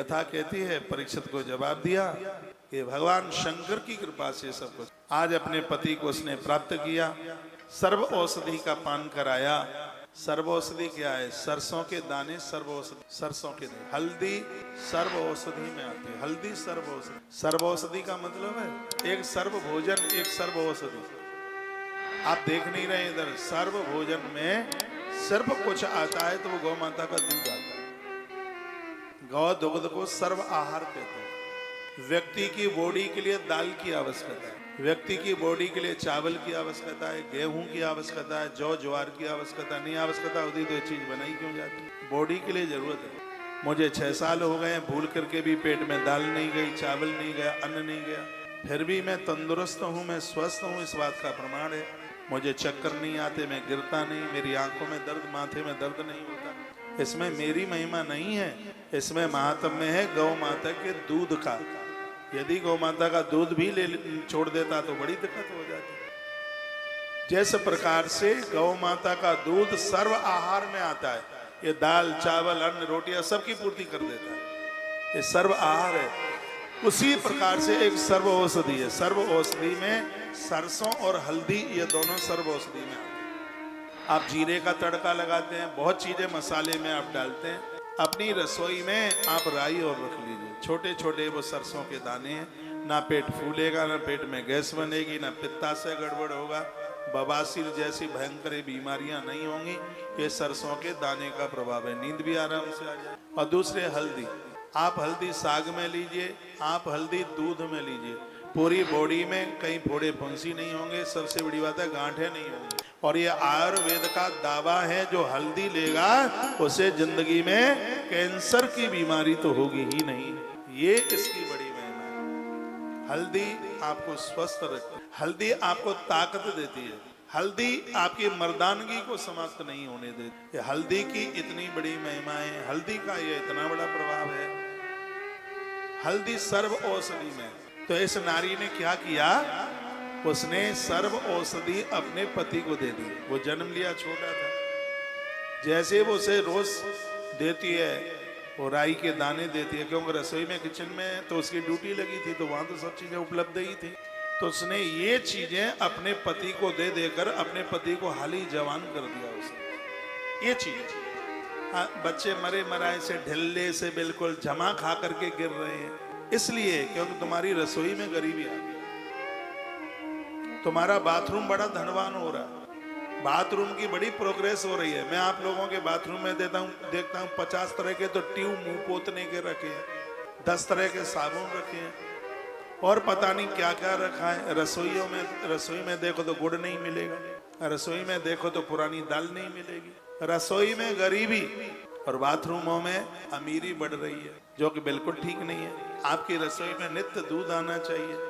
कथा कहती है परीक्षित को जवाब दिया कि भगवान शंकर की कृपा से सब कुछ। आज अपने पति को उसने प्राप्त किया, सर्व औषधि का पान कराया। सर्व औषधि क्या है? सरसों के दाने सर्व औषधि, सरसों के दाने। हल्दी सर्व औषधि में आती है, हल्दी सर्व औषधि। सर्व औषधि का मतलब है एक सर्व भोजन, एक सर्व औषधि। आप देख नहीं रहे इधर, सर्व भोजन में सर्व कुछ आता है तो वो गौ माता का दूध आता है। गौ दुग्ध को सर्व आहार कहते हैं। व्यक्ति की बॉडी के लिए दाल की आवश्यकता है, व्यक्ति की बॉडी के लिए चावल की आवश्यकता है, गेहूं की आवश्यकता है, जौ ज्वार की आवश्यकता नहीं। आवश्यकता होती तो ये चीज बनाई क्यों जाती? बॉडी के लिए जरूरत है। मुझे 6 साल हो गए, भूल करके भी पेट में दाल नहीं गई, चावल नहीं गया, अन्न नहीं गया, फिर भी मैं तंदुरुस्त हूँ, मैं स्वस्थ हूँ। इस बात का प्रमाण है। मुझे चक्कर नहीं आते, मैं गिरता नहीं, मेरी आंखों में दर्द, माथे में दर्द नहीं होता। इसमें मेरी महिमा नहीं है, इसमें महात्म्य है गौ माता के दूध का। यदि गौ माता का दूध भी ले छोड़ देता तो बड़ी दिक्कत हो जाती। जिस प्रकार से गौ माता का दूध सर्व आहार में आता है, ये दाल चावल अन्न रोटियां सबकी पूर्ति कर देता है, ये सर्व आहार है। उसी प्रकार से एक सर्व औषधि है। सर्व औषधि में सरसों और हल्दी, ये दोनों सर्व औषधि में आते हैं। आप जीरे का तड़का लगाते हैं, बहुत चीजें मसाले में आप डालते हैं। अपनी रसोई में आप राई और रख लीजिए, छोटे छोटे वो सरसों के दाने हैं। ना पेट फूलेगा, ना पेट में गैस बनेगी, ना पित्ताशय गड़बड़ होगा, बवासीर जैसी भयंकर बीमारियां नहीं होंगी। ये सरसों के दाने का प्रभाव है। नींद भी आराम से आ जाए। और दूसरे हल्दी, आप हल्दी साग में लीजिए, आप हल्दी दूध में लीजिए। पूरी बॉडी में कहीं फोड़े फुंसी नहीं होंगे, सबसे बड़ी बात है गांठें नहीं होंगी। और ये आयुर्वेद का दावा है, जो हल्दी लेगा उसे जिंदगी में कैंसर की बीमारी तो होगी ही नहीं। ये इसकी बड़ी महिमा है। हल्दी आपको स्वस्थ रखती है, हल्दी आपको ताकत देती है, हल्दी आपकी मर्दानगी को समाप्त नहीं होने देती। ये हल्दी की इतनी बड़ी महिमा है, हल्दी का ये इतना बड़ा प्रभाव है। हल्दी सर्व औषधि में। तो इस नारी ने क्या किया? उसने सर्व औषधि अपने पति को दे दी। वो जन्म लिया छोटा था, जैसे वो उसे रोज देती है, वो राई के दाने देती है, क्योंकि रसोई में किचन में तो उसकी ड्यूटी लगी थी, तो वहां तो सब चीजें उपलब्ध ही थी। तो उसने ये चीजें अपने पति को दे देकर अपने पति को हाली जवान कर दिया। उसने ये चीज, बच्चे मरे मराए से, ढिल्ले से बिल्कुल जमा खा करके गिर रहे हैं, इसलिए क्योंकि तुम्हारी रसोई में गरीबी आ गई। तुम्हारा बाथरूम बड़ा धनवान हो रहा है, बाथरूम की बड़ी प्रोग्रेस हो रही है। मैं आप लोगों के बाथरूम में देखता हूँ 50 तरह के तो ट्यूब मुंह पोतने के रखे हैं, 10 तरह के साबुन रखे हैं, और पता नहीं क्या क्या रखा है। रसोई में देखो तो गुड़ नहीं मिलेगा, रसोई में देखो तो पुरानी दाल नहीं मिलेगी। रसोई में गरीबी और बाथरूमों में अमीरी बढ़ रही है, जो कि बिल्कुल ठीक नहीं है। आपकी रसोई में नित्य दूध आना चाहिए।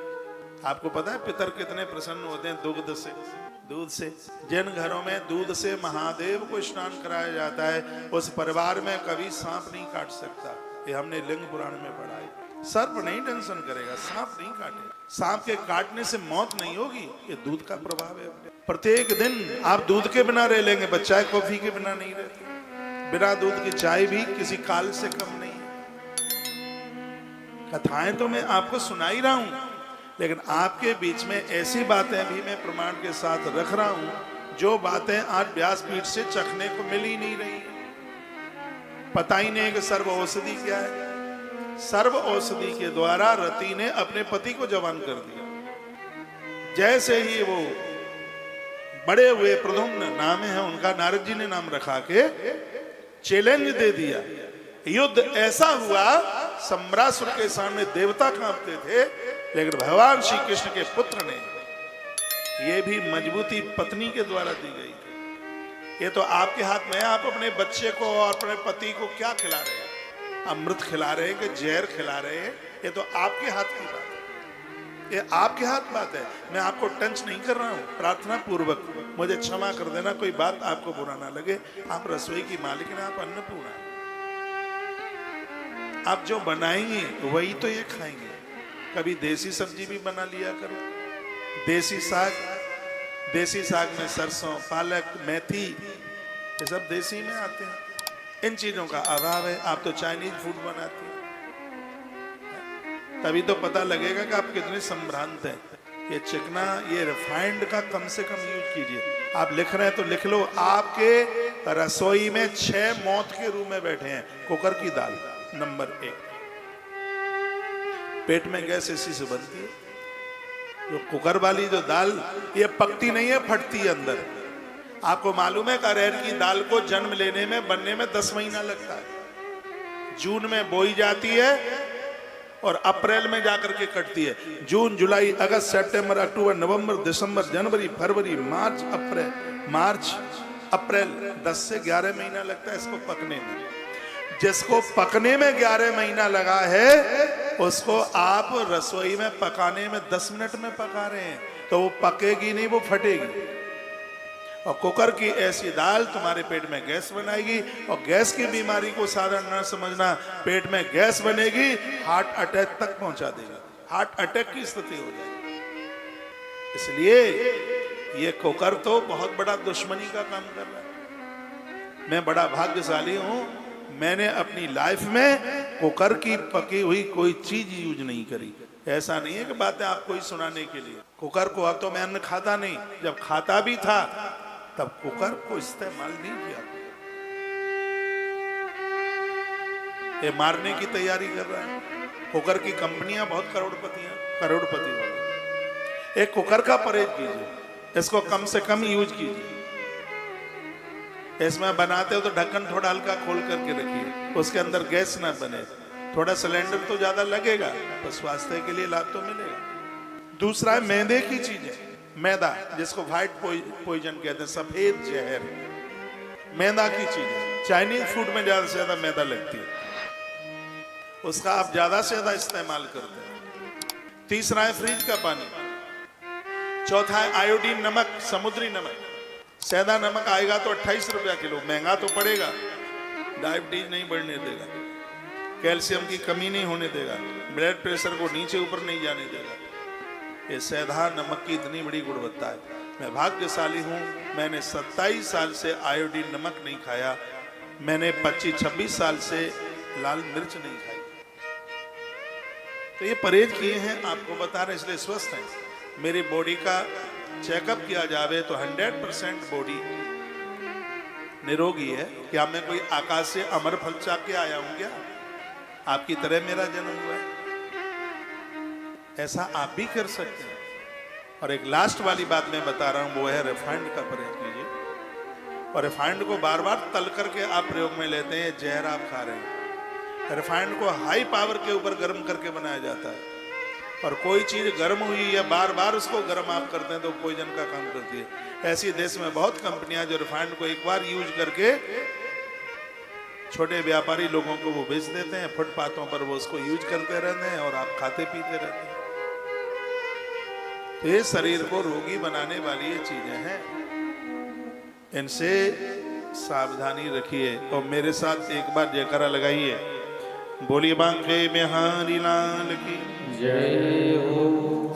आपको पता है पितर कितने प्रसन्न होते हैं दूध से। जिन घरों में दूध से महादेव को स्नान कराया जाता है, उस परिवार में कभी सांप नहीं काट सकता। ये हमने लिंग पुराण में पढ़ा है। सर्प नहीं टेंशन करेगा, सांप नहीं काटेगा। सांप के काटने से मौत नहीं होगी, ये दूध का प्रभाव है। प्रत्येक दिन आप दूध के बिना रह लेंगे, बच्चा कॉफी के बिना नहीं रहता। बिना दूध की चाय भी किसी काल से कम नहीं है। कथाएं तो मैं आपको सुना ही रहा हूं, लेकिन आपके बीच में ऐसी बातें भी मैं प्रमाण के साथ रख रहा हूं, जो बातें आज व्यासपीठ से चखने को मिल ही नहीं रही। पता ही नहीं कि सर्व औषधि क्या है। सर्व औषधि के द्वारा रति ने अपने पति को जवान कर दिया। जैसे ही वो बड़े हुए, प्रद्युम्न नाम है उनका, नारद जी ने नाम रखा के चैलेंज दे दिया। युद्ध ऐसा हुआ, सम्रासुर के सामने देवता कांपते थे, लेकिन भगवान श्री कृष्ण के पुत्र ने, ये भी मजबूती पत्नी के द्वारा दी गई थी। ये तो आपके हाथ में है। आप अपने बच्चे को और अपने पति को क्या खिला रहे हैं? अमृत खिला रहे हैं कि जहर खिला रहे हैं? ये तो आपके हाथ की बात है, ये आपके हाथ बात है। मैं आपको टंच नहीं कर रहा हूँ, प्रार्थना पूर्वक मुझे क्षमा कर देना, कोई बात आपको बुरा ना लगे। आप रसोई की मालिक हैं, आप अन्नपूर्णा, आप जो बनाएंगे वही तो ये खाएंगे। कभी देसी सब्जी भी बना लिया करो, देसी साग में सरसों, पालक, मेथी, ये सब देसी में आते हैं। इन चीजों का अभाव है। आप तो चाइनीज फूड बनाते हैं। तभी तो पता लगेगा कि आप कितने संभ्रांत हैं। ये चिकना, ये रिफाइंड का कम से कम यूज कीजिए। आप लिख रहे हैं तो लिख लो, आपके रसोई में 6 मौत के रूम में बैठे हैं। कुकर की दाल नंबर 1। पेट में गैस इसी से बनती है। जो कुकर वाली जो दाल, ये पकती नहीं है, फटती है अंदर। आपको मालूम है अरहर की दाल को जन्म लेने में, बनने में 10 महीना लगता है। जून में बोई जाती है और अप्रैल में जाकर के कटती है। जून, जुलाई, अगस्त, सितंबर, अक्टूबर, नवंबर, दिसंबर, जनवरी, फरवरी, मार्च, अप्रैल 10 से 11 महीना लगता है इसको पकने में। जिसको पकने में 11 महीना लगा है, उसको आप रसोई में पकाने में 10 मिनट में पका रहे हैं, तो वो पकेगी नहीं, वो फटेगी। और कुकर की ऐसी दाल तुम्हारे पेट में गैस बनाएगी, और गैस की बीमारी को साधारण न समझना। पेट में गैस बनेगी, हार्ट अटैक तक पहुंचा देगा, हार्ट अटैक की स्थिति हो जाएगी। इसलिए ये कुकर तो बहुत बड़ा दुश्मनी का काम कर रहा है। मैं बड़ा भाग्यशाली हूं, मैंने अपनी लाइफ में कुकर की पकी हुई कोई चीज यूज नहीं करी। ऐसा नहीं है कि बातें आपको ही सुनाने के लिए। कुकर को, अब तो मैं अन्न खाता नहीं, जब खाता भी था तब कुकर को इस्तेमाल नहीं किया। ये मारने की तैयारी कर रहा है। कुकर की कंपनियां बहुत करोड़पति वाली। एक कुकर का परहेज कीजिए, इसको कम से कम यूज कीजिए। इसमें बनाते हो तो ढक्कन थोड़ा हल्का खोल करके रखिए, उसके अंदर गैस ना बने। थोड़ा सिलेंडर तो ज्यादा लगेगा, पर स्वास्थ्य के लिए लाभ तो मिलेगा। दूसरा है मैदे की चीजें। मैदा, जिसको व्हाइट पॉइजन कहते हैं, सफेद जहर, मैदा की चीजें। चाइनीज फूड में ज्यादा से ज्यादा मैदा लगती है, उसका आप ज्यादा से ज्यादा इस्तेमाल करते हैं। तीसरा है फ्रिज का पानी। चौथा है आयोडीन नमक, समुद्री नमक। सैदा नमक आएगा तो 28 रुपया किलो, महंगा तो पड़ेगा, डायबिटीज नहीं बढ़ने देगा, कैल्शियम की कमी नहीं होने देगा, ब्लड प्रेशर को नीचे ऊपर नहीं जाने देगा। ये सैदा नमक की इतनी बड़ी गुणवत्ता है। मैं भाग्यशाली हूँ, मैंने 27 साल से आयोडीन नमक नहीं खाया। मैंने 25-26 साल से लाल मिर्च नहीं खाई। तो ये परहेज किए हैं, आपको बता रहे, इसलिए स्वस्थ हैं। मेरी बॉडी का चेकअप किया जावे तो 100% बॉडी निरोगी है। क्या मैं कोई आकाश से अमर फल चाक के आया हूं क्या? आपकी तरह मेरा जन्म हुआ है। ऐसा आप भी कर सकते हैं। और एक लास्ट वाली बात मैं बता रहा हूं, वो है रिफाइंड का परहेज कीजिए। और रिफाइंड को बार बार तल करके आप प्रयोग में लेते हैं, जहर आप खा रहे हैं। रिफाइंड को हाई पावर के ऊपर गर्म करके बनाया जाता है, और कोई चीज गर्म हुई या बार बार उसको गर्म आप करते हैं तो पॉइजन का काम करती है। ऐसी देश में बहुत कंपनियां जो रिफाइंड को एक बार यूज करके छोटे व्यापारी लोगों को वो बेच देते हैं, फुटपाथों पर वो उसको यूज करते रहते हैं और आप खाते पीते रहते हैं। तो ये शरीर को रोगी बनाने वाली ये चीजें हैं, इनसे सावधानी रखिए। और मेरे साथ एक बार जयकारा लगाइए, बोलिए बांके बिहारी लाल की जय हो।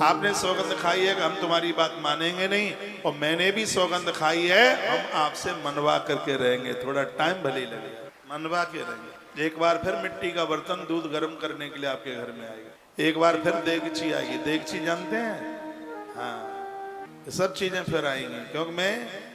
आपने सौगंध खाई है कि हम तुम्हारी बात मानेंगे नहीं, और मैंने भी सौगंध खाई है, हम आपसे मनवा करके रहेंगे। थोड़ा टाइम भले ही लगे, मनवा के रहेंगे। एक बार फिर मिट्टी का बर्तन दूध गर्म करने के लिए आपके घर में आएगा। एक बार फिर देगची आएगी। देगची जानते हैं? हाँ, सब चीजें फिर आएंगी, क्योंकि मैं